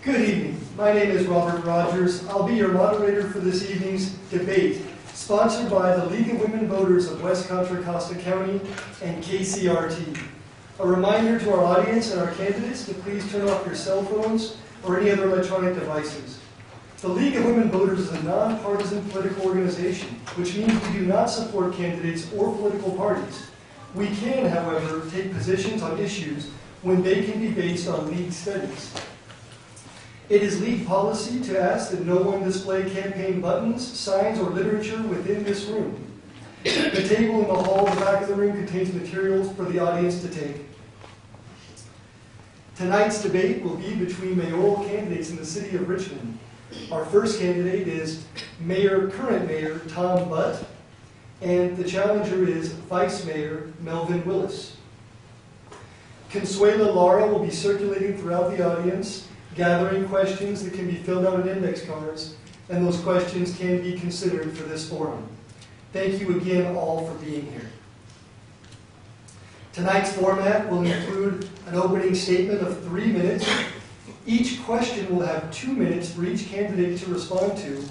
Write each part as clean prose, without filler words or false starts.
Good evening. My name is Robert Rogers. I'll be your moderator for this evening's debate, sponsored by the League of Women Voters of West Contra Costa County and KCRT. A reminder to our audience and our candidates to please turn off your cell phones or any other electronic devices. The League of Women Voters is a nonpartisan political organization, which means we do not support candidates or political parties. We can, however, take positions on issues when they can be based on League studies. It is League policy to ask that no one display campaign buttons, signs, or literature within this room. The table in the hall in the back of the room contains materials for the audience to take. Tonight's debate will be between mayoral candidates in the city of Richmond. Our first candidate is current Mayor Tom Butt, and the challenger is Vice Mayor Melvin Willis. Consuela Lara will be circulating throughout the audience, gathering questions that can be filled out on index cards, and those questions can be considered for this forum. Thank you again all for being here. Tonight's format will include an opening statement of 3 minutes. Each question will have 2 minutes for each candidate to respond to,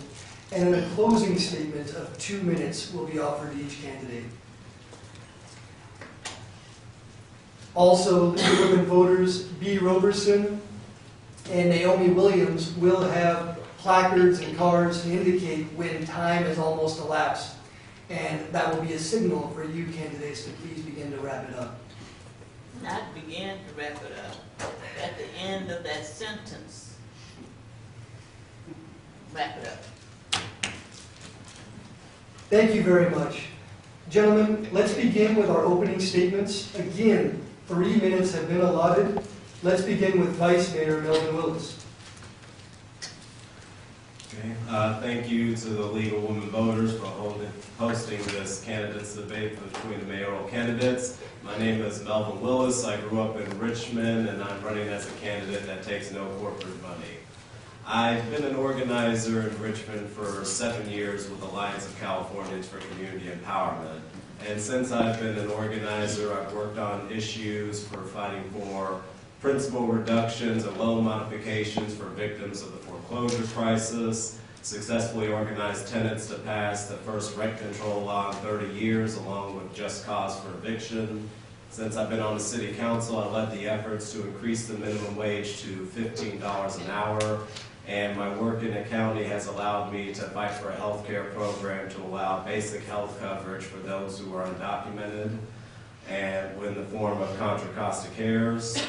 and a closing statement of 2 minutes will be offered to each candidate. Also, League of Women Voters B. Roberson and Naomi Williams will have placards and cards to indicate when time has almost elapsed. And that will be a signal for you candidates to please begin to wrap it up. Not begin to wrap it up. At the end of that sentence, wrap it up. Thank you very much. Gentlemen, let's begin with our opening statements. Again, 3 minutes have been allotted. Let's begin with Vice Mayor Melvin Willis. Okay. Thank you to the League of Women Voters for hosting this candidates debate between the mayoral candidates. My name is Melvin Willis. I grew up in Richmond, and I'm running as a candidate that takes no corporate money. I've been an organizer in Richmond for 7 years with Alliance of Californians for Community Empowerment. And since I've been an organizer, I've worked on issues for fighting for principal reductions and loan modifications for victims of the foreclosure crisis, successfully organized tenants to pass the first rent control law in 30 years, along with just cause for eviction. Since I've been on the city council, I led the efforts to increase the minimum wage to $15 an hour, and my work in the county has allowed me to fight for a health care program to allow basic health coverage for those who are undocumented, and in the form of Contra Costa Cares,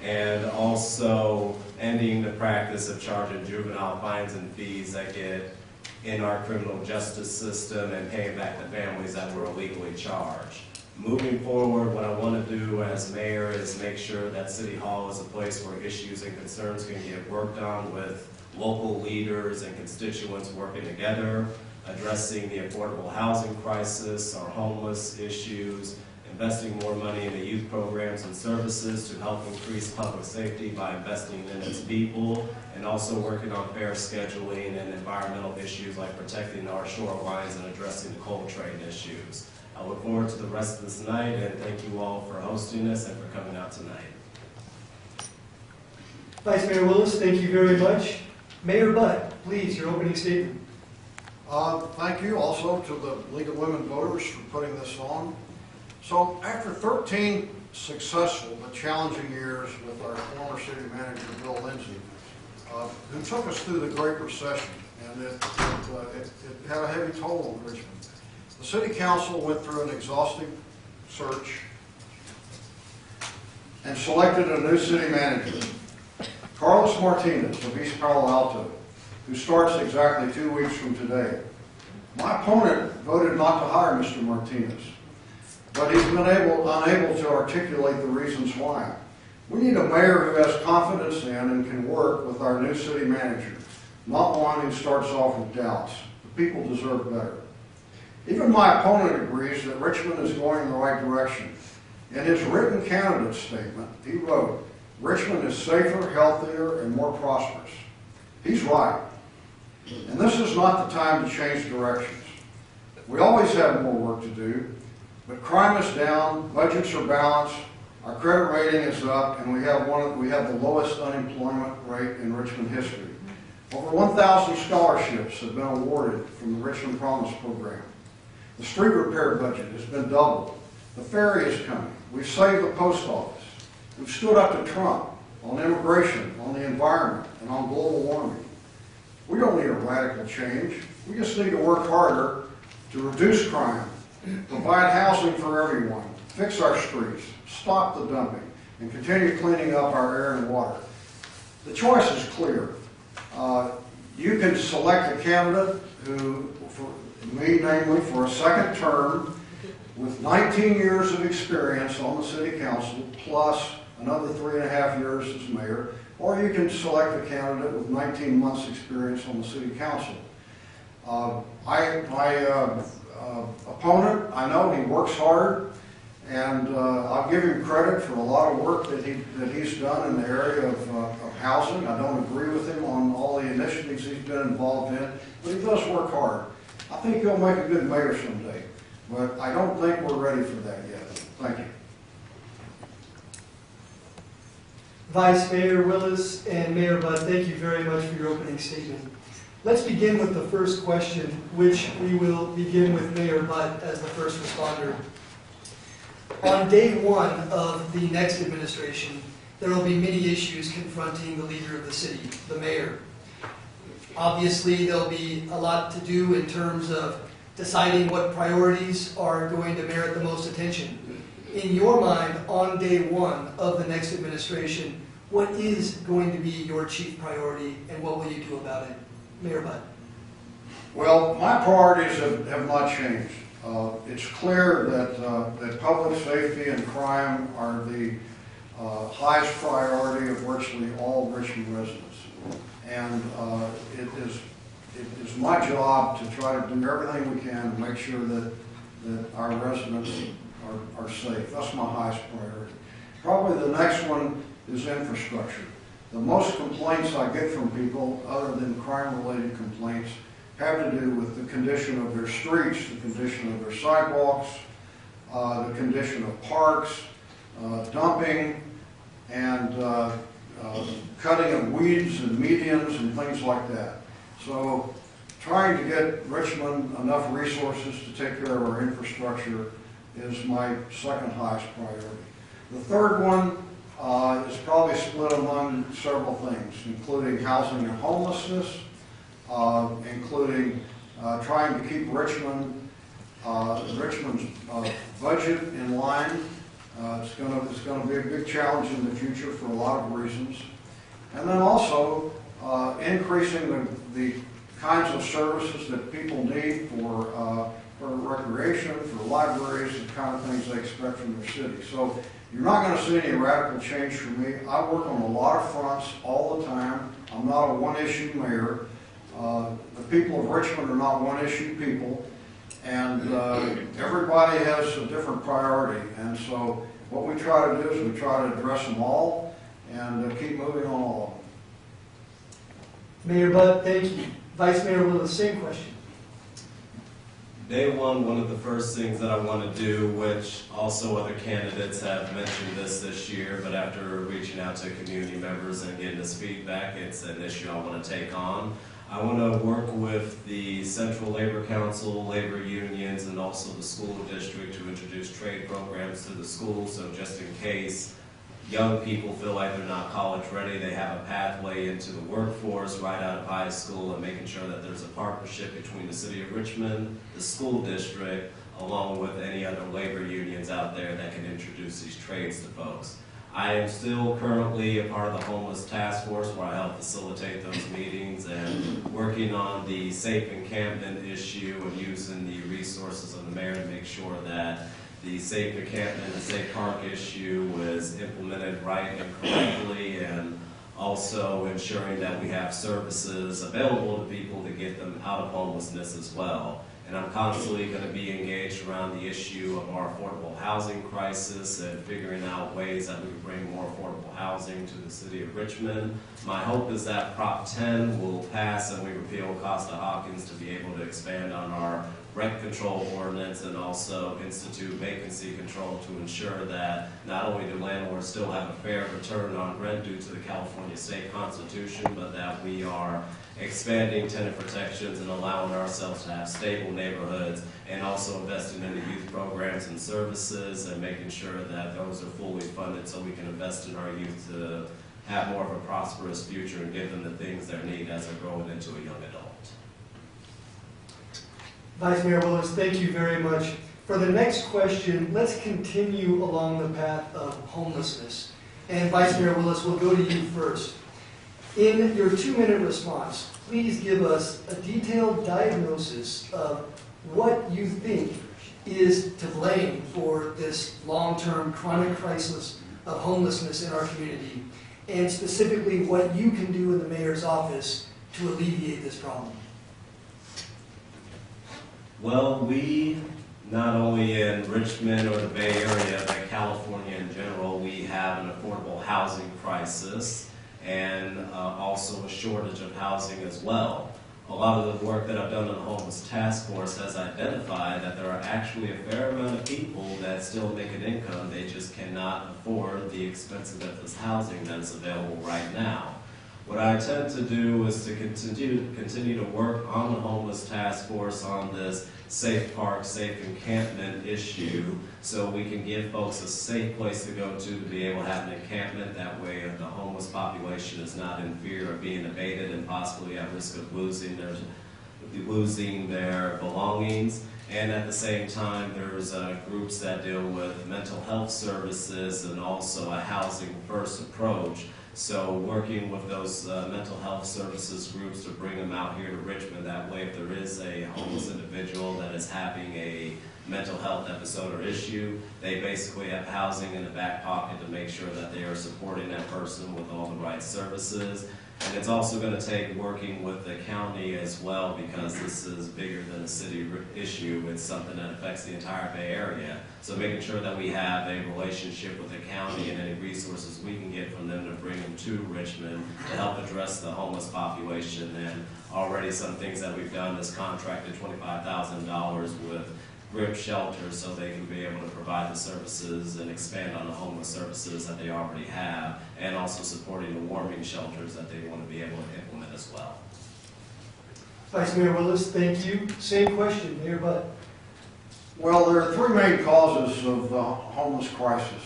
and also ending the practice of charging juvenile fines and fees that get in our criminal justice system and paying back the families that were illegally charged. Moving forward, what I want to do as mayor is make sure that City Hall is a place where issues and concerns can get worked on with local leaders and constituents working together, addressing the affordable housing crisis, our homeless issues, investing more money in the youth programs and services to help increase public safety by investing in its people, and also working on fair scheduling and environmental issues like protecting our shorelines and addressing the coal train issues. I look forward to the rest of this night, and thank you all for hosting us and for coming out tonight. Vice Mayor Willis, thank you very much. Mayor Butt, please, your opening statement. Thank you also to the League of Women Voters for putting this on. So after 13 successful but challenging years with our former city manager, Bill Lindsay, who took us through the Great Recession, and it had a heavy toll on Richmond. The City Council went through an exhaustive search and selected a new city manager, Carlos Martinez of East Palo Alto, who starts exactly 2 weeks from today. My opponent voted not to hire Mr. Martinez, but he's been unable to articulate the reasons why. We need a mayor who has confidence in and can work with our new city manager, not one who starts off with doubts. The people deserve better. Even my opponent agrees that Richmond is going in the right direction. In his written candidate statement, he wrote, "Richmond is safer, healthier, and more prosperous." He's right. And this is not the time to change directions. We always have more work to do, but crime is down, budgets are balanced, Our credit rating is up, and we have the lowest unemployment rate in Richmond history. Over 1,000 scholarships have been awarded from the Richmond Promise program. The street repair budget has been doubled. The ferry is coming. We've saved the post office. We've stood up to Trump on immigration, on the environment, and on global warming. We don't need a radical change. We just need to work harder to reduce crime, provide housing for everyone, fix our streets, stop the dumping, and continue cleaning up our air and water. The choice is clear. You can select a candidate who, for me namely, for a second term with 19 years of experience on the city council, plus another 3.5 years as mayor, or you can select a candidate with 19 months experience on the city council. My opponent, I know he works hard, and I'll give him credit for a lot of work that he's done in the area of housing. I don't agree with him on all the initiatives he's been involved in, but he does work hard. I think he'll make a good mayor someday, but I don't think we're ready for that yet. Thank you. Vice Mayor Willis and Mayor Budd, thank you very much for your opening statement. Let's begin with the first question, which we will begin with Mayor Budd as the first responder. On day one of the next administration, there will be many issues confronting the leader of the city, the mayor. Obviously, there'll be a lot to do in terms of deciding what priorities are going to merit the most attention. In your mind, on day one of the next administration, what is going to be your chief priority, and what will you do about it? Mayor Budd. Well, my priorities have not changed. It's clear that public safety and crime are the highest priority of virtually all Richmond residents. And it is my job to try to do everything we can to make sure that our residents are safe. That's my highest priority. Probably the next one is infrastructure. The most complaints I get from people, other than crime-related complaints, have to do with the condition of their streets, the condition of their sidewalks, the condition of parks, dumping, and cutting of weeds and medians and things like that. So trying to get Richmond enough resources to take care of our infrastructure is my second highest priority. The third one is probably split among several things, including housing and homelessness, including trying to keep Richmond's budget in line. It's going to be a big challenge in the future for a lot of reasons. And then also increasing the kinds of services that people need for recreation, for libraries, the kind of things they expect from their city. So you're not going to see any radical change from me. I work on a lot of fronts all the time. I'm not a one-issue mayor. The people of Richmond are not one-issue people, and everybody has a different priority. And so what we try to do is we try to address them all and keep moving on all of them. Mayor Budd, thank you. Vice Mayor Willis, same question. Day one of the first things that I want to do, which also other candidates have mentioned this year, but after reaching out to community members and getting this feedback, it's an issue I want to take on. I want to work with the Central Labor Council, labor unions, and also the school district to introduce trade programs to the schools, so just in case young people feel like they're not college ready, they have a pathway into the workforce right out of high school, and making sure that there's a partnership between the city of Richmond, the school district, along with any other labor unions out there that can introduce these trades to folks. I am still currently a part of the homeless task force where I help facilitate those meetings and working on the safe encampment issue and using the resources of the mayor to make sure that the safe encampment and safe park issue was implemented right and correctly, and also ensuring that we have services available to people to get them out of homelessness as well. And I'm constantly going to be engaged around the issue of our affordable housing crisis and figuring out ways that we can bring more affordable housing to the city of Richmond. My hope is that Prop 10 will pass and we repeal Costa-Hawkins to be able to expand on our rent control ordinance and also institute vacancy control to ensure that not only do landlords still have a fair return on rent due to the California State Constitution, but that we are expanding tenant protections and allowing ourselves to have stable neighborhoods, and also investing in the youth programs and services and making sure that those are fully funded so we can invest in our youth to have more of a prosperous future and give them the things they need as they're growing into a young adult. Vice Mayor Willis, thank you very much. For the next question, let's continue along the path of homelessness. And Vice Mayor Willis, we'll go to you first. In your 2-minute response, please give us a detailed diagnosis of what you think is to blame for this long-term chronic crisis of homelessness in our community, and specifically what you can do in the mayor's office to alleviate this problem. Well, we, not only in Richmond or the Bay Area, but California in general, we have an affordable housing crisis and also a shortage of housing as well. A lot of the work that I've done in the Homeless Task Force has identified that there are actually a fair amount of people that still make an income, they just cannot afford the expensive of this housing that is available right now. What I intend to do is to continue to work on the Homeless Task Force on this safe park, safe encampment issue, so we can give folks a safe place to go to be able to have an encampment. That way the homeless population is not in fear of being abated and possibly at risk of losing their belongings. And at the same time, there's groups that deal with mental health services and also a housing first approach. So working with those mental health services groups to bring them out here to Richmond, that way if there is a homeless individual that is having a mental health episode or issue, they basically have housing in the back pocket to make sure that they are supporting that person with all the right services. And it's also going to take working with the county as well, because this is bigger than a city issue. It's something that affects the entire Bay Area. So making sure that we have a relationship with the county and any resources we can get from them to bring them to Richmond to help address the homeless population. And already some things that we've done is contracted $25,000 with GRIP shelters so they can be able to provide the services and expand on the homeless services that they already have, and also supporting the warming shelters that they want to be able to implement as well. Vice Mayor Willis, thank you. Same question, Mayor Budd. Well, there are 3 main causes of the homeless crisis.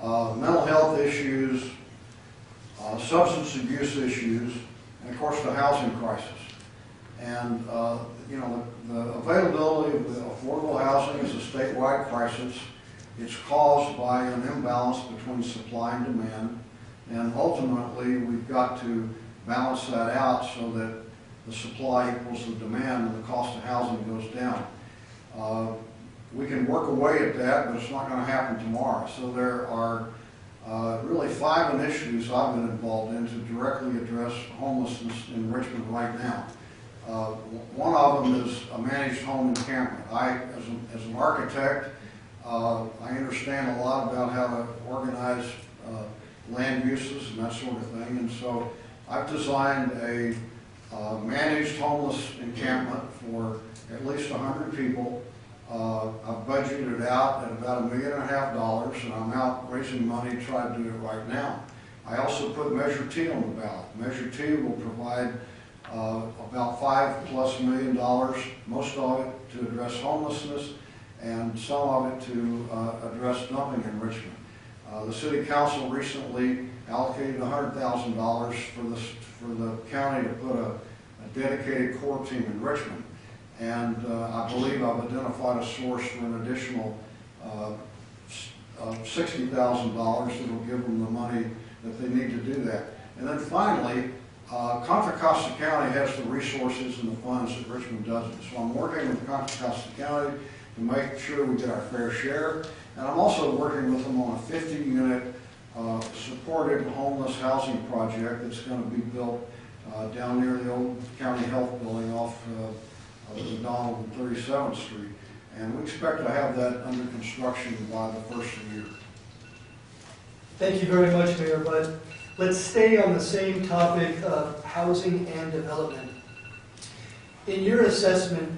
Mental health issues, substance abuse issues, and of course the housing crisis. And you know, the availability of the affordable housing is a statewide crisis. It's caused by an imbalance between supply and demand, and ultimately we've got to balance that out so that the supply equals the demand and the cost of housing goes down. We can work away at that, but it's not going to happen tomorrow. So there are really 5 initiatives I've been involved in to directly address homelessness in Richmond right now. One of them is a managed home encampment. As an architect, I understand a lot about how to organize land uses and that sort of thing, and so I've designed a managed homeless encampment for at least 100 people. I've budgeted it out at about $1.5 million, and I'm out raising money to try to do it right now. I also put Measure T on the ballot. Measure T will provide about $5+ million, most of it to address homelessness, and some of it to address dumping in Richmond. The City Council recently allocated $100,000 for the county to put a dedicated core team in Richmond, and I believe I've identified a source for an additional $60,000 that will give them the money that they need to do that. And then finally, Contra Costa County has the resources and the funds that Richmond doesn't. So I'm working with Contra Costa County to make sure we get our fair share. And I'm also working with them on a 50-unit supported homeless housing project that's going to be built down near the old county health building off McDonald and 37th Street. And we expect to have that under construction by the first of the year. Thank you very much, Mayor Budd. Let's stay on the same topic of housing and development. In your assessment,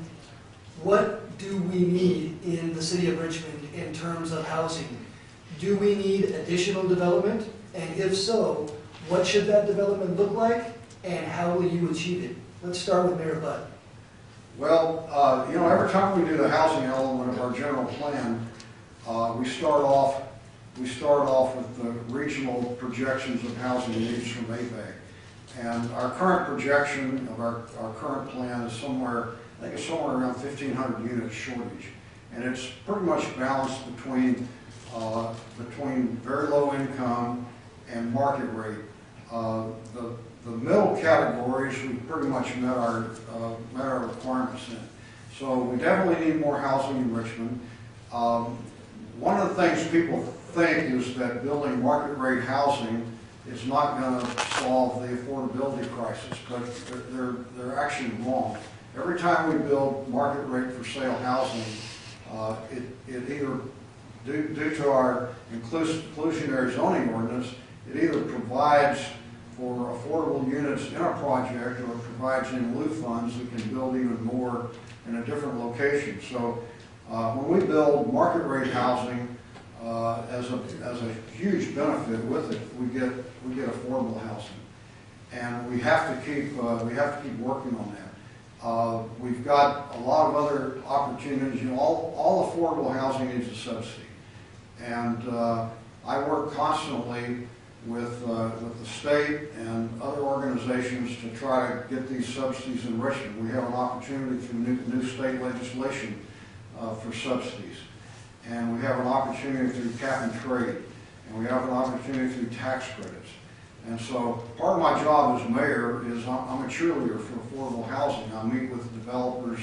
What do we need in the city of Richmond in terms of housing? Do we need additional development? And if so, what should that development look like, and how will you achieve it? Let's start with Mayor Budd. Well, every time we do the housing element of our general plan, we start off with the regional projections of housing needs from APAC. And our current projection of our current plan is somewhere around 1,500 units shortage. And it's pretty much balanced between very low income and market rate. The middle categories, we pretty much met our requirements in. So we definitely need more housing in Richmond. One of the things people think is that building market rate housing is not going to solve the affordability crisis, but they're actually wrong. Every time we build market rate for sale housing, it either, due to our inclusionary zoning ordinance, it either provides for affordable units in a project or provides in lieu funds that can build even more in a different location. So when we build market rate housing, as a huge benefit with it, we get affordable housing, and we have to keep working on that. We've got a lot of other opportunities. All affordable housing needs a subsidy, and I work constantly with the state and other organizations to try to get these subsidies in Richmond. We have an opportunity through new state legislation for subsidies. And we have an opportunity through cap and trade, and we have an opportunity through tax credits. And so part of my job as mayor is I'm a cheerleader for affordable housing. I meet with developers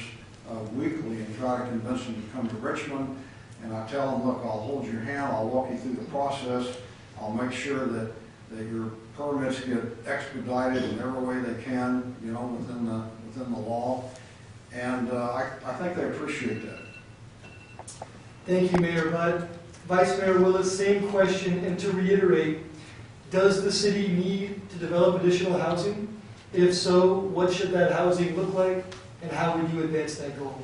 weekly and try to convince them to come to Richmond. And I tell them, look, I'll hold your hand, I'll walk you through the process, I'll make sure that your permits get expedited in every way they can, within the law. And I think they appreciate that. Thank you, Mayor Budd. Vice Mayor Willis, same question, and to reiterate, does the city need to develop additional housing? If so, what should that housing look like, and how would you advance that goal?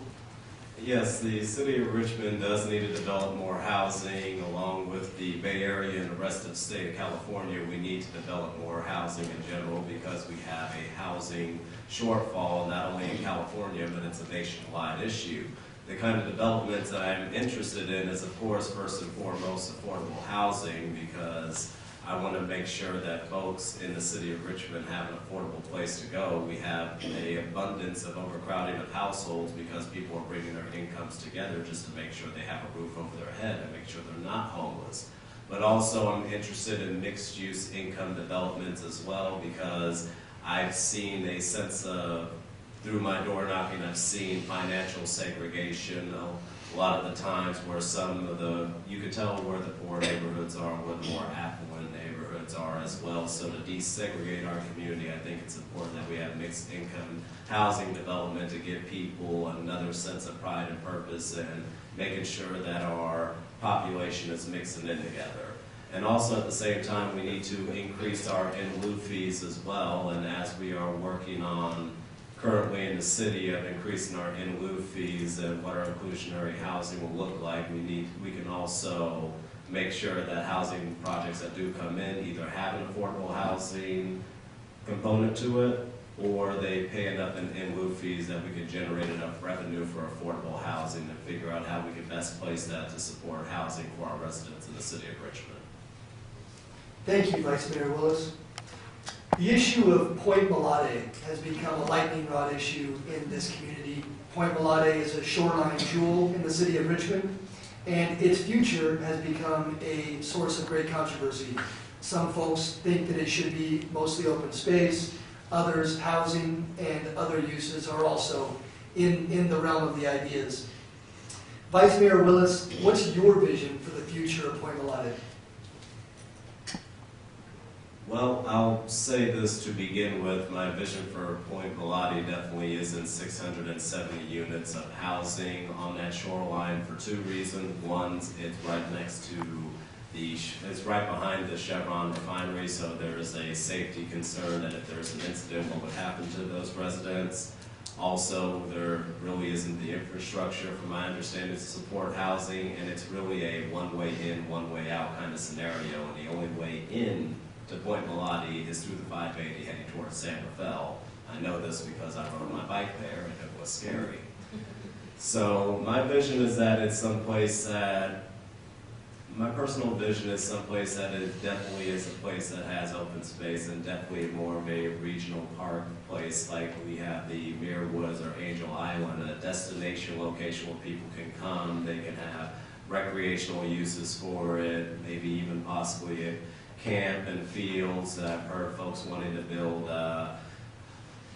Yes, the city of Richmond does need to develop more housing along with the Bay Area and the rest of the state of California. We need to develop more housing in general because we have a housing shortfall, not only in California, but it's a nationwide issue. The kind of developments that I'm interested in is, of course, first and foremost, affordable housing, because I want to make sure that folks in the city of Richmond have an affordable place to go. We have an abundance of overcrowding of households because people are bringing their incomes together just to make sure they have a roof over their head and make sure they're not homeless. But also I'm interested in mixed-use income developments as well, because I've seen a sense of, through my door knocking, I've seen financial segregation a lot of the times where you can tell where the poor neighborhoods are, where the more affluent neighborhoods are as well. So to desegregate our community, I think it's important that we have mixed income housing development to give people another sense of pride and purpose, and making sure that our population is mixing in together. And also at the same time, we need to increase our in lieu fees as well, and as we are working on currently in the city of increasing our in lieu fees and what our inclusionary housing will look like, we can also make sure that housing projects that do come in either have an affordable housing component to it, or they pay enough in lieu fees that we can generate enough revenue for affordable housing, and figure out how we can best place that to support housing for our residents in the city of Richmond. Thank you, Vice Mayor Willis. The issue of Point Melade has become a lightning rod issue in this community. Point Melade is a shoreline jewel in the city of Richmond, and its future has become a source of great controversy. Some folks think that it should be mostly open space. Others, housing and other uses are also in the realm of the ideas. Vice Mayor Willis, what's your vision for the future of Point Melade? Well, I'll say this to begin with. My vision for Point Melade definitely is in 670 units of housing on that shoreline for two reasons. One, it's right next to it's right behind the Chevron refinery, so there is a safety concern that if there's an incident, what would happen to those residents. Also, there really isn't the infrastructure, from my understanding, to support housing, and it's really a one-way in, one-way out kind of scenario. And the only way in to Point Melati is through the 580 heading towards San Rafael. I know this because I rode my bike there, and it was scary. So my vision is that it's someplace that, my personal vision is someplace that it definitely is a place that has open space, and definitely more of a regional park place like we have the Muir Woods or Angel Island, a destination location where people can come, they can have recreational uses for it, maybe even possibly a camp and fields. I've heard folks wanting to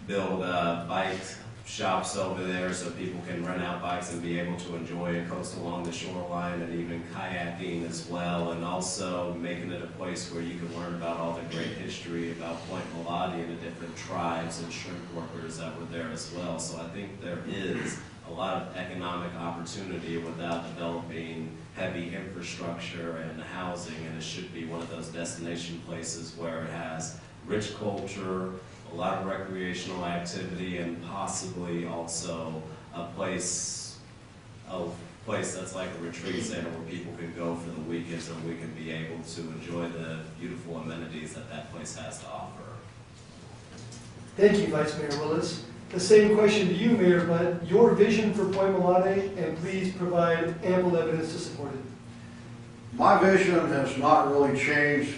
build bike shops over there so people can rent out bikes and be able to enjoy and coast along the shoreline, and even kayaking as well, and also making it a place where you can learn about all the great history about Point Melati and the different tribes and shrimp workers that were there as well. So I think there is a lot of economic opportunity without developing heavy infrastructure and housing, and it should be one of those destination places where it has rich culture, a lot of recreational activity, and possibly also a place that's like a retreat center where people can go for the weekends and we can be able to enjoy the beautiful amenities that that place has to offer. Thank you, Vice Mayor Willis. The same question to you, Mayor Budd. Your vision for Point Melati, and please provide ample evidence to support it. My vision has not really changed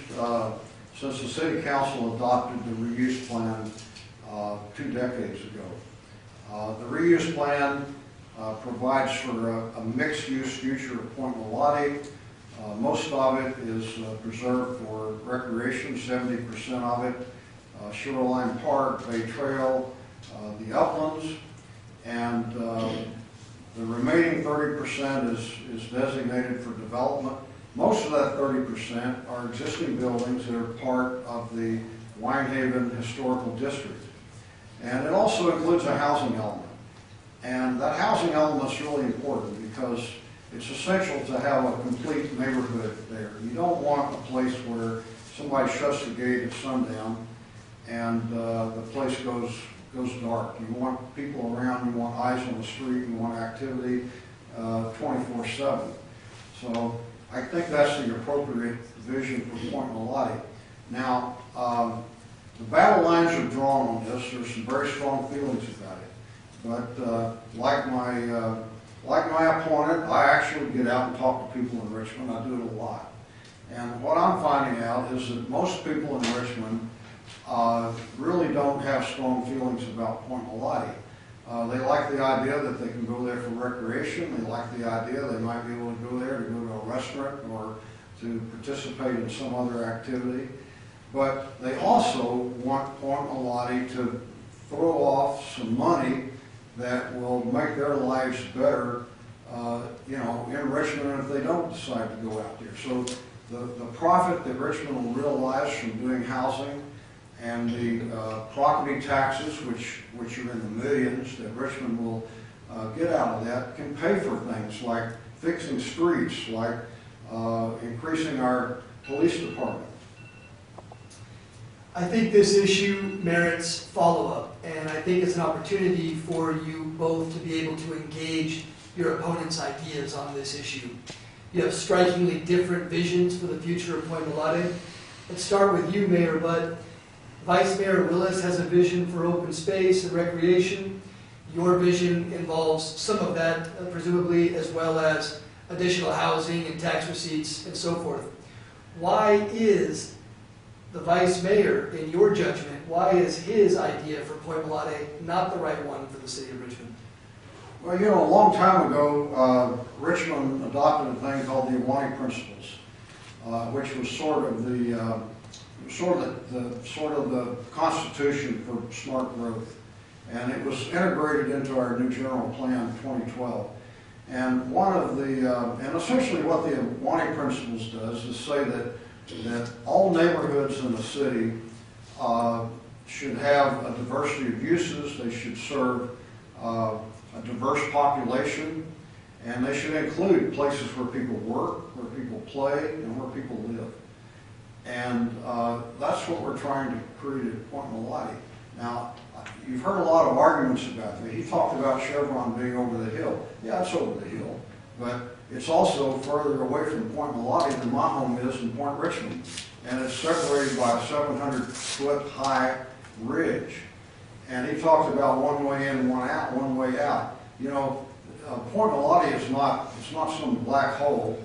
since the City Council adopted the reuse plan 2 decades ago. The reuse plan provides for a mixed-use future of Point Melati. Most of it is preserved for recreation, 70% of it, Shoreline Park, Bay Trail, the uplands, and the remaining 30% is designated for development. Most of that 30% are existing buildings that are part of the Winehaven Historical District. And it also includes a housing element. And that housing element is really important because it's essential to have a complete neighborhood there. You don't want a place where somebody shuts the gate at sundown and the place goes dark. You want people around, you want eyes on the street, you want activity 24/7. So I think that's the appropriate vision for Point Melati. Now, the battle lines are drawn on this. There's some very strong feelings about it. But like my opponent, I actually get out and talk to people in Richmond. I do it a lot. And what I'm finding out is that most people in Richmond really don't have strong feelings about Point Melati. They like the idea that they can go there for recreation. They like the idea they might be able to go there to go to a restaurant or to participate in some other activity. But they also want Point Melati to throw off some money that will make their lives better, in Richmond if they don't decide to go out there. So the profit that Richmond will realize from doing housing and the property taxes, which are in the millions, that Richmond will get out of that, can pay for things like fixing streets, like increasing our police department. I think this issue merits follow-up, and I think it's an opportunity for you both to be able to engage your opponent's ideas on this issue. You have strikingly different visions for the future of Point Melati. Let's start with you, Mayor Budd. Vice Mayor Willis has a vision for open space and recreation. Your vision involves some of that, presumably, as well as additional housing and tax receipts and so forth. Why is the Vice Mayor, in your judgment, why is his idea for Point Melati not the right one for the city of Richmond? Well, a long time ago, Richmond adopted a thing called the Iwani Principles, which was sort of the constitution for smart growth, and it was integrated into our new general plan in 2012. And and essentially what the Gosney principles does is say that all neighborhoods in the city should have a diversity of uses. They should serve a diverse population, and they should include places where people work, where people play, and where people live. And that's what we're trying to create at Point Melati. Now, you've heard a lot of arguments about that. He talked about Chevron being over the hill. Yeah, it's over the hill, but it's also further away from Point Melati than my home is in Point Richmond. And it's separated by a 700-foot high ridge. And he talked about one way in, one out, one way out. You know, Point Melati is not, it's not some black hole.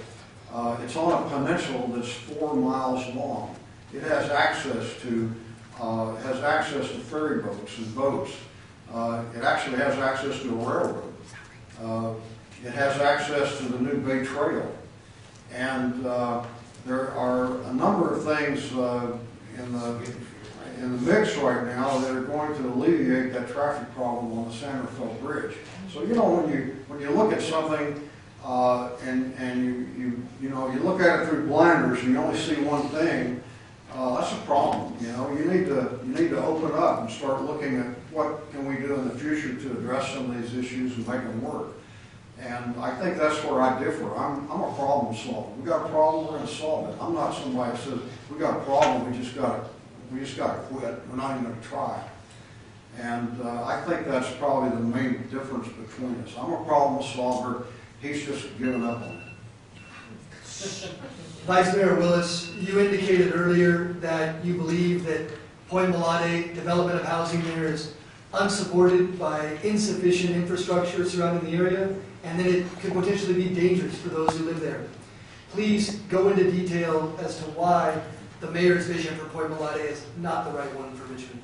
It's on a peninsula that's 4 miles long. It has access to ferry boats and boats. It actually has access to a railroad. It has access to the new Bay Trail. And there are a number of things in the mix right now that are going to alleviate that traffic problem on the Sanderfeld Bridge. So you know, when you look at something and you look at it through blinders and you only see one thing, that's a problem. You know, you need to open up and start looking at what can we do in the future to address some of these issues and make them work. And I think that's where I differ. I'm a problem solver. We got a problem, we're going to solve it. I'm not somebody that says we got a problem, we just got to quit. We're not even going to try. And I think that's probably the main difference between us. I'm a problem solver. He's just given up on it. Vice Mayor Willis, you indicated earlier that you believe that Point Melati development of housing there is unsupported by insufficient infrastructure surrounding the area, and that it could potentially be dangerous for those who live there. Please go into detail as to why the mayor's vision for Point Melati is not the right one for Richmond.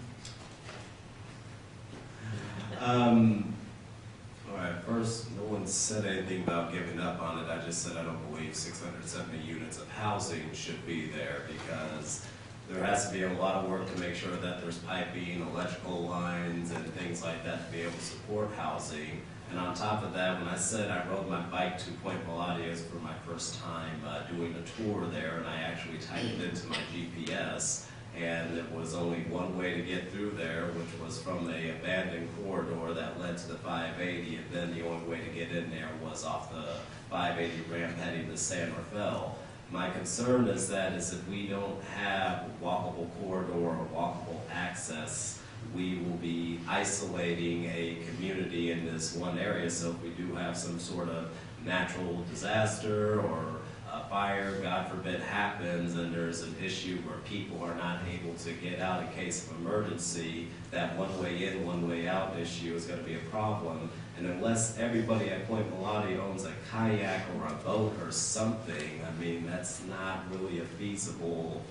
All right, first, no one said anything about giving up on it. I just said I don't believe 670 units of housing should be there because there has to be a lot of work to make sure that there's piping, electrical lines, and things like that to be able to support housing. And on top of that, when I said I rode my bike to Point Melati for my first time doing a tour there, and I actually typed it into my GPS, and it was only one way to get through there, which was from the abandoned corridor that led to the 580, and then the only way to get in there was off the 580 ramp heading to San Rafael. My concern is that if we don't have walkable corridor or walkable access, we will be isolating a community in this one area. So if we do have some sort of natural disaster or a fire, God forbid, happens and there's an issue where people are not able to get out in case of emergency, that one way in, one way out issue is going to be a problem. And unless everybody at Point Melati owns a kayak or a boat or something, I mean, that's not really a feasible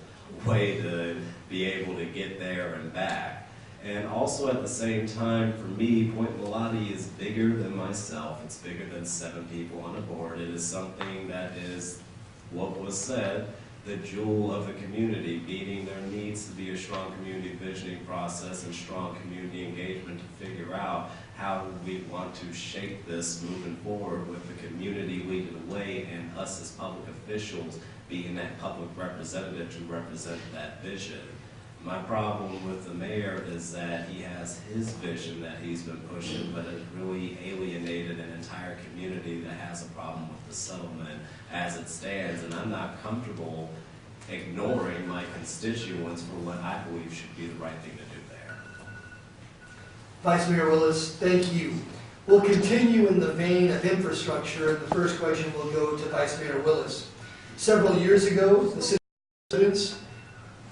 way to be able to get there and back. And also at the same time, for me, Point Melati is bigger than myself. It's bigger than 7 people on a board. It is something that is, what was said, the jewel of the community, meeting there needs to be a strong community visioning process and strong community engagement to figure out how we want to shape this moving forward with the community leading the way and us as public officials being that public representative to represent that vision. My problem with the mayor is that he has his vision that he's been pushing, but it's really alienated an entire community that has a problem with the settlement as it stands, and I'm not comfortable ignoring my constituents for what I believe should be the right thing to do there. Vice Mayor Willis, thank you. We'll continue in the vein of infrastructure. The first question will go to Vice Mayor Willis. Several years ago, the city residents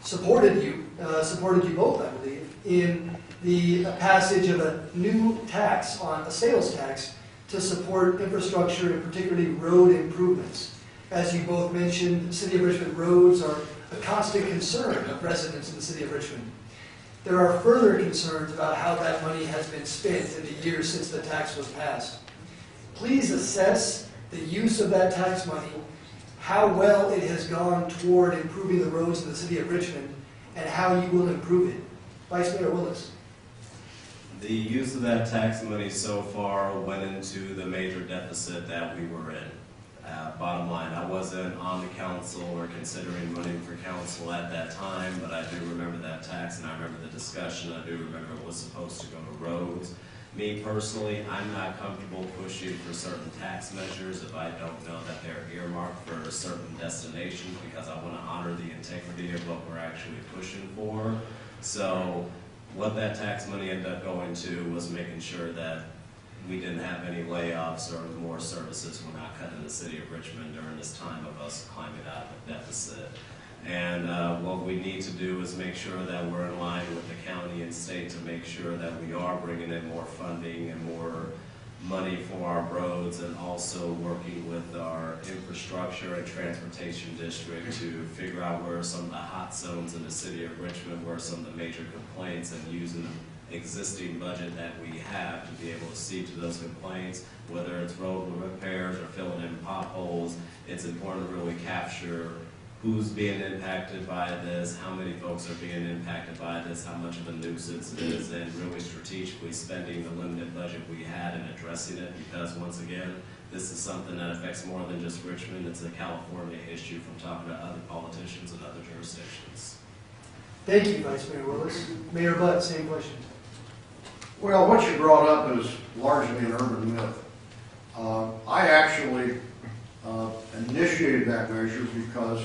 supported you both, I believe, in the passage of a new tax on a sales tax to support infrastructure and particularly road improvements. As you both mentioned, the City of Richmond roads are a constant concern of residents in the City of Richmond. There are further concerns about how that money has been spent in the years since the tax was passed. Please assess the use of that tax money, how well it has gone toward improving the roads in the City of Richmond, and how you will improve it. Vice Mayor Willis. The use of that tax money so far went into the major deficit that we were in. Bottom line, I wasn't on the council or considering running for council at that time, but I do remember that tax and I remember the discussion. I do remember it was supposed to go to roads. Me personally, I'm not comfortable pushing for certain tax measures if I don't know that they're earmarked for a certain destination, because I want to honor the integrity of what we're actually pushing for. So what that tax money ended up going to was making sure that we didn't have any layoffs or more services were not cut in the city of Richmond during this time of us climbing out of the deficit. And what we need to do is make sure that we're in line with the county and state to make sure that we are bringing in more funding and more money for our roads, and also working with our infrastructure and transportation district to figure out where some of the hot zones in the city of Richmond, where some of the major complaints, and using the existing budget that we have to be able to see to those complaints, whether it's road repairs or filling in potholes. It's important to really capture who's being impacted by this, how many folks are being impacted by this, how much of a nuisance it is, and really strategically spending the limited budget we had and addressing it, because once again, this is something that affects more than just Richmond. It's a California issue from talking to other politicians and other jurisdictions. Thank you, Vice Mayor Willis. Mayor Butt, same question. Well, what you brought up is largely an urban myth. I actually initiated that measure because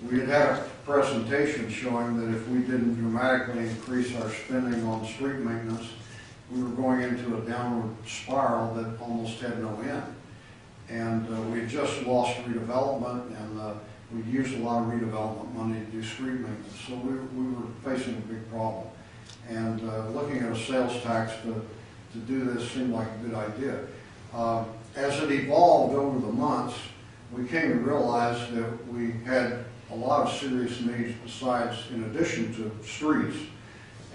we had had a presentation showing that if we didn't dramatically increase our spending on street maintenance, we were going into a downward spiral that almost had no end. And we had just lost redevelopment, and we'd used a lot of redevelopment money to do street maintenance. So we were facing a big problem. And looking at a sales tax to do this seemed like a good idea. As it evolved over the months, we came to realize that we had a lot of serious needs besides, in addition to streets.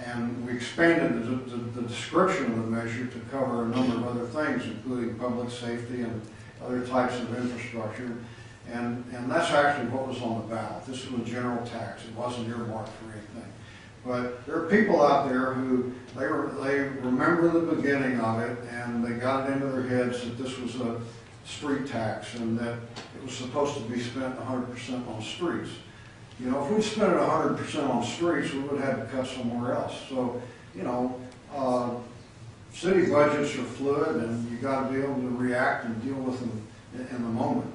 And we expanded the description of the measure to cover a number of other things, including public safety and other types of infrastructure. And that's actually what was on the ballot. This was a general tax. It wasn't earmarked for anything. But there are people out there who, they remember the beginning of it, and they got it into their heads that this was a street tax and that it was supposed to be spent 100% on streets. You know, if we'd spent it 100% on streets, we would have had to cut somewhere else. So, you know, city budgets are fluid, and you got to be able to react and deal with them in the moment.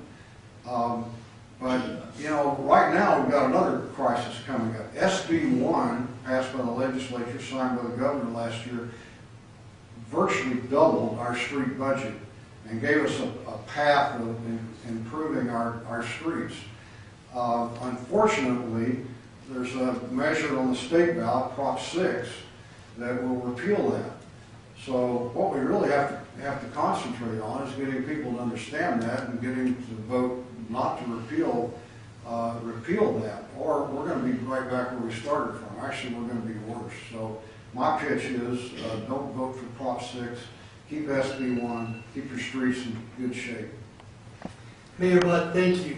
But, you know, right now we've got another crisis coming up. SB 1, passed by the legislature, signed by the governor last year, virtually doubled our street budget and gave us a path of improving our streets. Unfortunately, there's a measure on the state ballot, Prop 6, that will repeal that. So what we really have to concentrate on is getting people to understand that and getting to vote not to repeal that, or we're going to be right back where we started from. Actually, we're going to be worse. So my pitch is don't vote for Prop 6. Keep SB 1, keep your streets in good shape. Mayor Butt, thank you.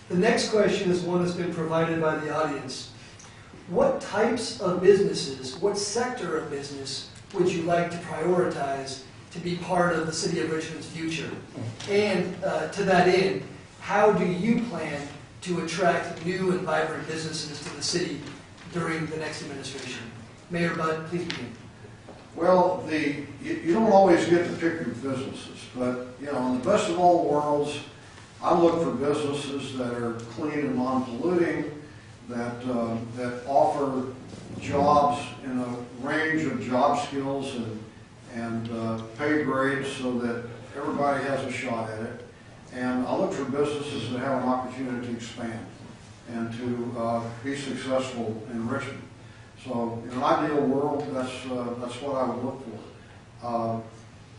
The next question is one that's been provided by the audience. What types of businesses, what sector of business would you like to prioritize to be part of the City of Richmond's future? And to that end, how do you plan to attract new and vibrant businesses to the city during the next administration? Mayor Butt, please begin. Well, you don't always get to pick your businesses, but you know, in the best of all worlds, I look for businesses that are clean and non-polluting, that offer jobs in a range of job skills and pay grades so that everybody has a shot at it. And I look for businesses that have an opportunity to expand and to be successful in Richmond. So in an ideal world, that's what I would look for.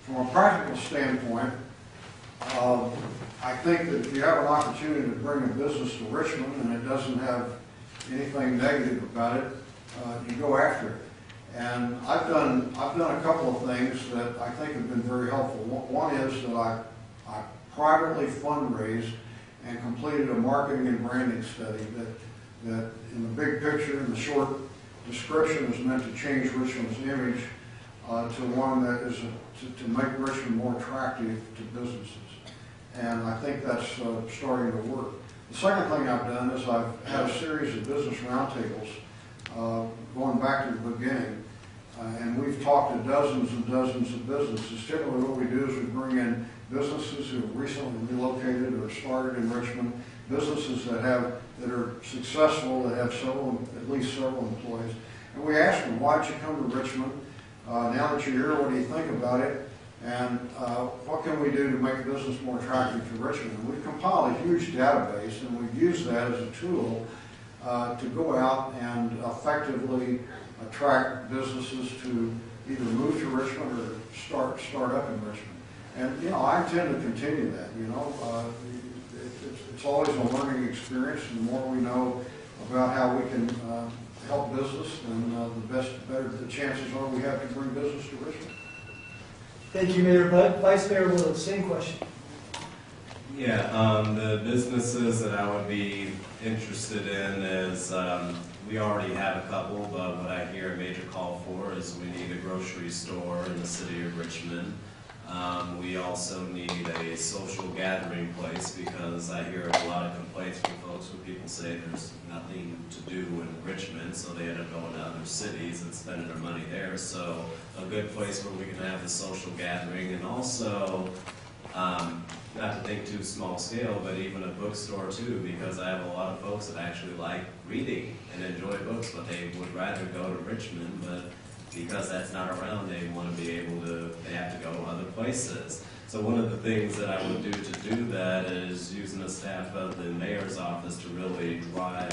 From a practical standpoint, I think that if you have an opportunity to bring a business to Richmond and it doesn't have anything negative about it, you go after it. And I've done a couple of things that I think have been very helpful. One is that I privately fundraised and completed a marketing and branding study that in the big picture, in the short description, is meant to change Richmond's image to one that is to make Richmond more attractive to businesses. And I think that's starting to work. The second thing I've done is I've had a series of business roundtables going back to the beginning. And we've talked to dozens and dozens of businesses. Typically what we do is we bring in businesses who have recently relocated or started in Richmond, businesses that are successful, that have at least several employees. And we asked them, why did you come to Richmond? Now that you're here, what do you think about it? And what can we do to make business more attractive to Richmond? And we've compiled a huge database, and we've used that as a tool to go out and effectively attract businesses to either move to Richmond or start up in Richmond. And, you know, I intend to continue that, you know. It's always a learning experience, and the more we know about how we can help business, then the better the chances are we have to bring business to Richmond. Thank you, Mayor Budd. Vice Mayor Willis, same question. Yeah, the businesses that I would be interested in is, we already have a couple, but what I hear a major call for is we need a grocery store in the city of Richmond. We also need a social gathering place, because I hear a lot of complaints from folks when people say there's nothing to do in Richmond, so they end up going to other cities and spending their money there. So a good place where we can have a social gathering, and also, not to think too small scale, but even a bookstore too, because I have a lot of folks that actually like reading and enjoy books, but they would rather go to Richmond, but because that's not around, they want to be able to, they have to go to other places. So one of the things that I would do to do that is using the staff of the mayor's office to really draw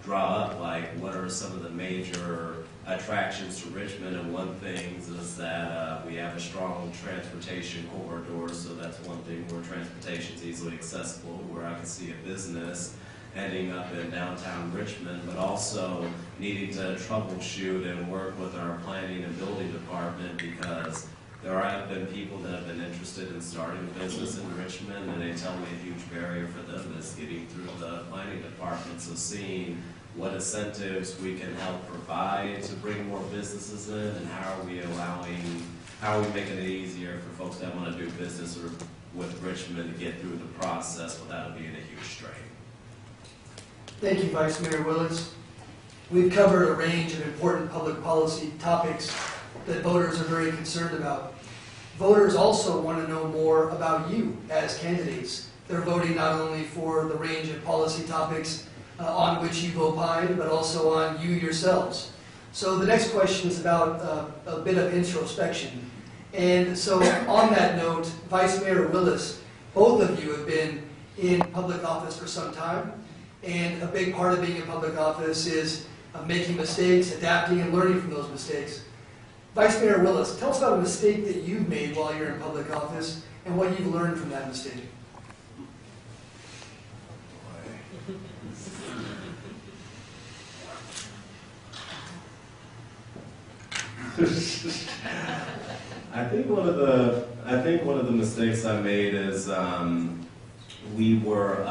up, like, what are some of the major attractions to Richmond. And one thing is that we have a strong transportation corridor, so that's one thing where transportation is easily accessible, where I can see a business ending up in downtown Richmond, but also needing to troubleshoot and work with our planning and building department, because there have been people that have been interested in starting a business in Richmond, and they tell me a huge barrier for them is getting through the planning department. So seeing what incentives we can help provide to bring more businesses in, and how are we making it easier for folks that want to do business with Richmond to get through the process without it being a huge strain. Thank you, Vice Mayor Willis. We've covered a range of important public policy topics that voters are very concerned about. Voters also want to know more about you as candidates. They're voting not only for the range of policy topics on which you've opined, but also on you yourselves. So the next question is about a bit of introspection. And so on that note, Vice Mayor Willis, both of you have been in public office for some time. And a big part of being in public office is making mistakes, adapting, and learning from those mistakes. Vice Mayor Willis, tell us about a mistake that you've made while you're in public office and what you've learned from that mistake. I think one of the mistakes I made is we were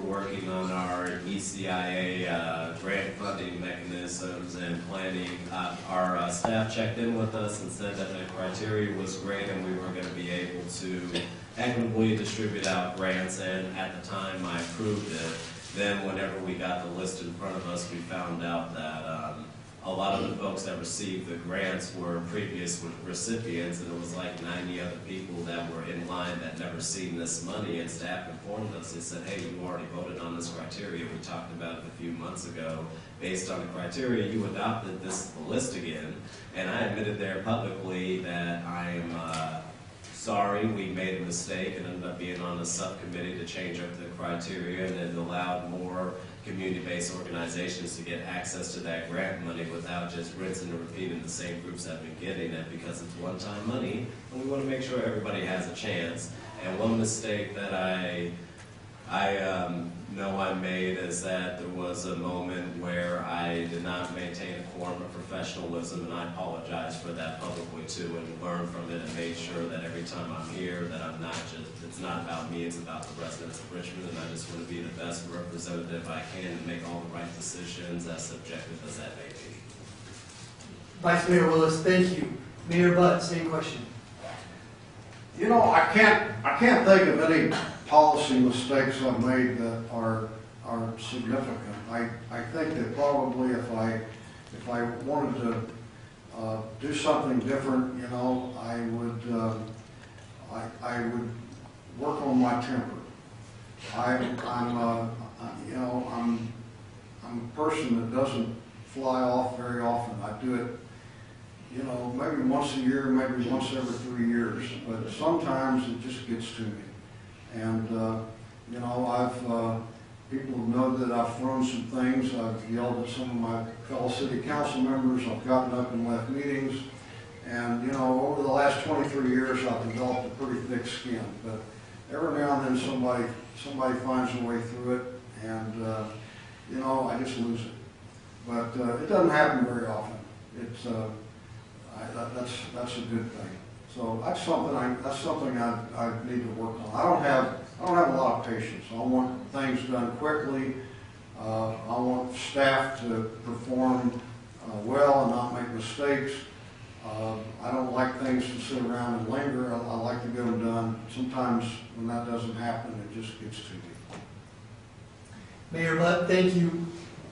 working on our ECIA grant funding mechanisms and planning. Our staff checked in with us and said that the criteria was great and we were going to be able to equitably distribute out grants, and at the time I approved it. Then whenever we got the list in front of us, we found out that a lot of the folks that received the grants were previous recipients, and it was like 90 other people that were in line that never seen this money, and staff informed us. They said, hey, you already voted on this criteria. We talked about it a few months ago. Based on the criteria, you adopted this list again. And I admitted there publicly that I am sorry, we made a mistake, and ended up being on a subcommittee to change up the criteria, and it allowed more community-based organizations to get access to that grant money without just rinsing and repeating the same groups that have been getting it, because it's one-time money, and we want to make sure everybody has a chance. And one mistake that I know I made is that there was a moment where I did not maintain a quorum of professionalism, and I apologize for that publicly too, and learned from it and made sure that every time I'm here that I'm not just, it's not about me, it's about the residents of Richmond, and I just want to be the best representative I can and make all the right decisions, as subjective as that may be. Vice Mayor Willis, thank you. Mayor Budd, same question. You know, I can't think of any policy mistakes I've made that are significant. I think that probably if I wanted to do something different, you know, I would work on my temper. I'm a person that doesn't fly off very often. I do it, you know, maybe once a year, maybe once every 3 years, but sometimes it just gets to me. And, you know, people know that I've thrown some things. I've yelled at some of my fellow city council members. I've gotten up and left meetings. And, you know, over the last 23 years, I've developed a pretty thick skin. But every now and then somebody finds a way through it, and, you know, I just lose it. But it doesn't happen very often. It's, that's a good thing. So that's something I need to work on. I don't have a lot of patience. I want things done quickly. I want staff to perform well and not make mistakes. I don't like things to sit around and linger. I like to get them done. Sometimes when that doesn't happen, it just gets to me. Mayor Butt, thank you.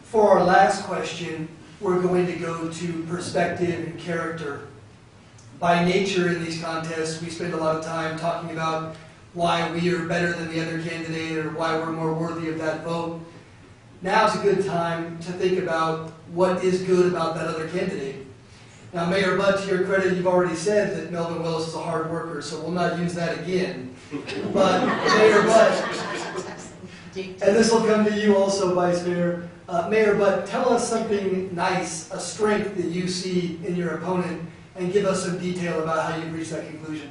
For our last question, we're going to go to perspective and character. By nature in these contests, we spend a lot of time talking about why we are better than the other candidate or why we're more worthy of that vote. Now's a good time to think about what is good about that other candidate. Now, Mayor Butt, to your credit, you've already said that Melvin Willis is a hard worker, so we'll not use that again. But, Mayor Butt, and this will come to you also, Vice Mayor. Mayor Butt, tell us something nice, a strength that you see in your opponent, and give us some detail about how you've reached that conclusion.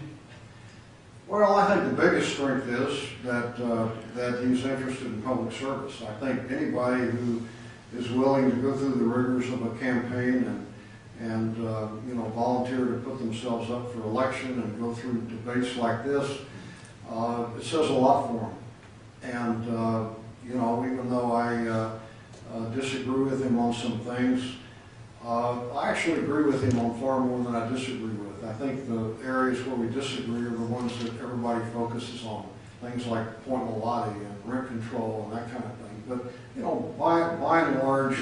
Well, I think the biggest strength is that he's interested in public service. I think anybody who is willing to go through the rigors of a campaign and you know, volunteer to put themselves up for election and go through debates like this, it says a lot for them. And you know, even though I disagree with him on some things, I actually agree with him on far more than I disagree with. I think the areas where we disagree are the ones that everybody focuses on, things like Point Lottie and rent control and that kind of thing. But you know, by and large,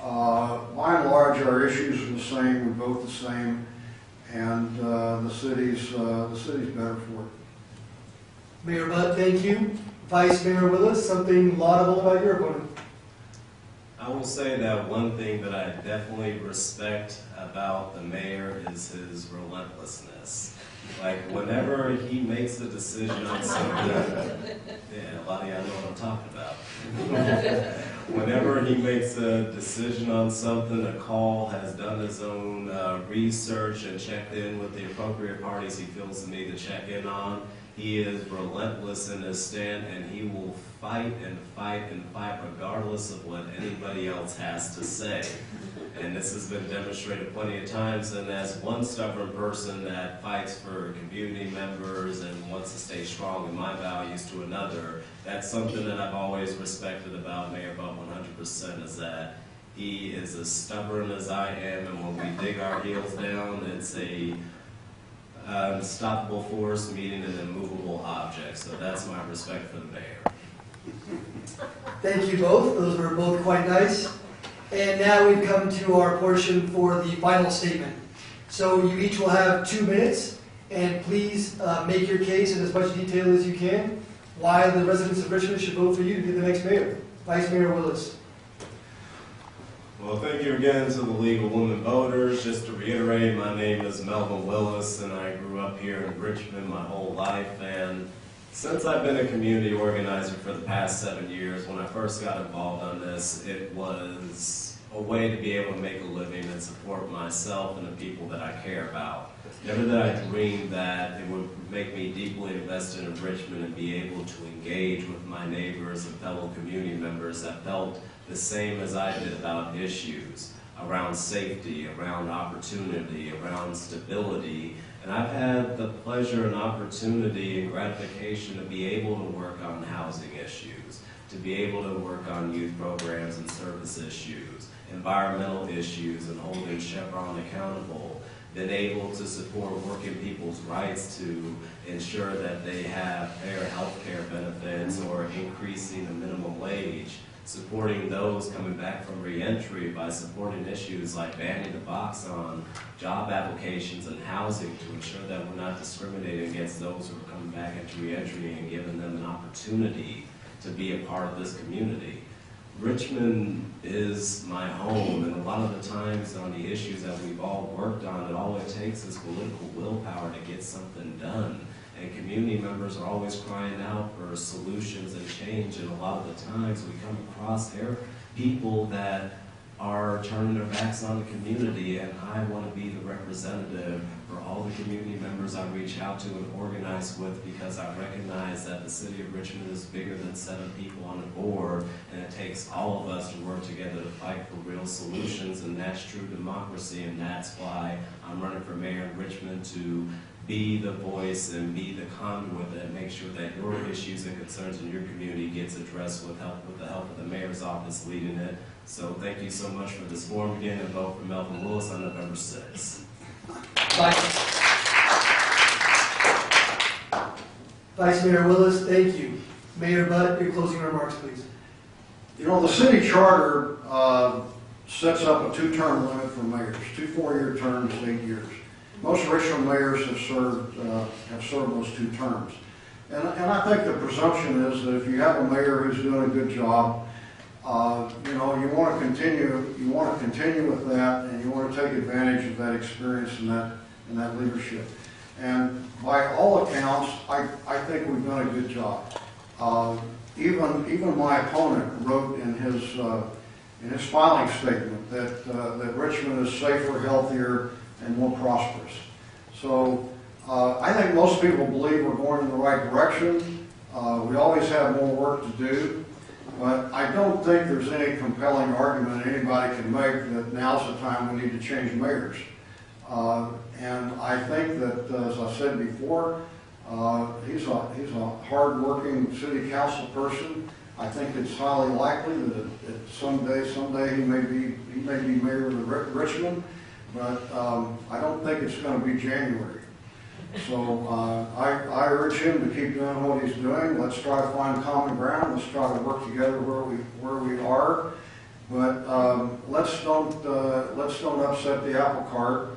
our issues are the same. We're both the same, and the city's better for it. Mayor Butt, thank you. Vice Mayor Willis, something laudable about your opponent. I will say that one thing that I definitely respect about the mayor is his relentlessness. Like, whenever he makes a decision on something, yeah, a lot of y'all know what I'm talking about. Whenever he makes a decision on something, a call, has done his own research and checked in with the appropriate parties he feels the need to check in on, he is relentless in his stand, and he will fight and fight and fight regardless of what anybody else has to say. And this has been demonstrated plenty of times, and as one stubborn person that fights for community members and wants to stay strong in my values to another, that's something that I've always respected about Mayor Butt 100%, is that he is as stubborn as I am, and when we dig our heels down, it's a unstoppable force meeting an immovable object. So that's my respect for the mayor. Thank you both. Those were both quite nice. And now we've come to our portion for the final statement. So you each will have 2 minutes, and please make your case in as much detail as you can why the residents of Richmond should vote for you to be the next mayor. Vice Mayor Willis. Well, thank you again to the League of Women Voters. Just to reiterate, my name is Melvin Willis, and I grew up here in Richmond my whole life. And since I've been a community organizer for the past 7 years, when I first got involved on this, it was a way to be able to make a living and support myself and the people that I care about. Never did I dream that it would make me deeply invested in Richmond and be able to engage with my neighbors and fellow community members that felt the same as I did about issues around safety, around opportunity, around stability. And I've had the pleasure and opportunity and gratification to be able to work on housing issues, to be able to work on youth programs and service issues, environmental issues, and holding Chevron accountable, been able to support working people's rights to ensure that they have fair health care benefits or increasing the minimum wage, supporting those coming back from reentry by supporting issues like banning the box on job applications and housing to ensure that we're not discriminating against those who are coming back into reentry and giving them an opportunity to be a part of this community. Richmond is my home, and a lot of the times on the issues that we've all worked on, all it takes is political willpower to get something done. And community members are always crying out for solutions and change, and a lot of the times we come across people that are turning their backs on the community, and I want to be the representative for all the community members I reach out to and organize with, because I recognize that the city of Richmond is bigger than 7 people on the board, and it takes all of us to work together to fight for real solutions, and that's true democracy, and that's why I'm running for mayor in Richmond, to be the voice and be the conduit that makes sure that your issues and concerns in your community gets addressed with the help of the mayor's office leading it. So thank you so much for this forum again, and vote for Melvin Willis on November 6th. Vice Mayor Willis, thank you. Mayor Butt, your closing remarks, please. You know, the city charter sets up a 2-term limit for mayors, 2 4-year terms, 8 years. Most Richmond mayors have served those 2 terms. And I think the presumption is that if you have a mayor who's doing a good job, you know, you want to continue with that, and you want to take advantage of that experience and that leadership. And by all accounts, I think we've done a good job. Even my opponent wrote in his filing statement that Richmond is safer, healthier, and more prosperous. So I think most people believe we're going in the right direction. We always have more work to do, but I don't think there's any compelling argument anybody can make that now's the time we need to change mayors. And I think that, as I said before, he's a hard-working city council person. I think it's highly likely that someday he may be mayor of Richmond, but I don't think it's going to be January. So I urge him to keep doing what he's doing. Let's try to find common ground. Let's try to work together where we are. But let's don't upset the apple cart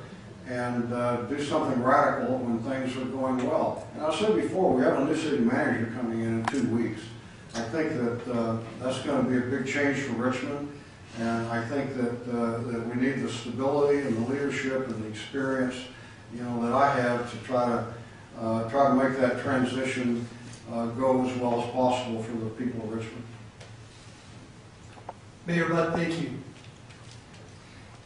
and do something radical when things are going well. And I said before, we have a new city manager coming in 2 weeks. I think that that's going to be a big change for Richmond, and I think that we need the stability and the leadership and the experience, you know, that I have to try to make that transition go as well as possible for the people of Richmond. Mayor Butt, thank you.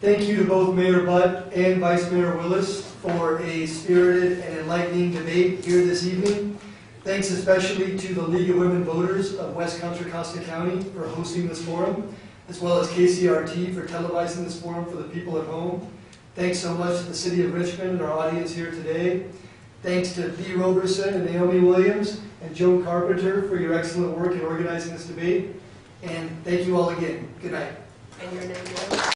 Thank you to both Mayor Butt and Vice Mayor Willis for a spirited and enlightening debate here this evening. Thanks especially to the League of Women Voters of West Contra Costa County for hosting this forum, as well as KCRT for televising this forum for the people at home. Thanks so much to the City of Richmond and our audience here today. Thanks to Dee Roberson and Naomi Williams and Joan Carpenter for your excellent work in organizing this debate. And thank you all again. Good night. And your name is?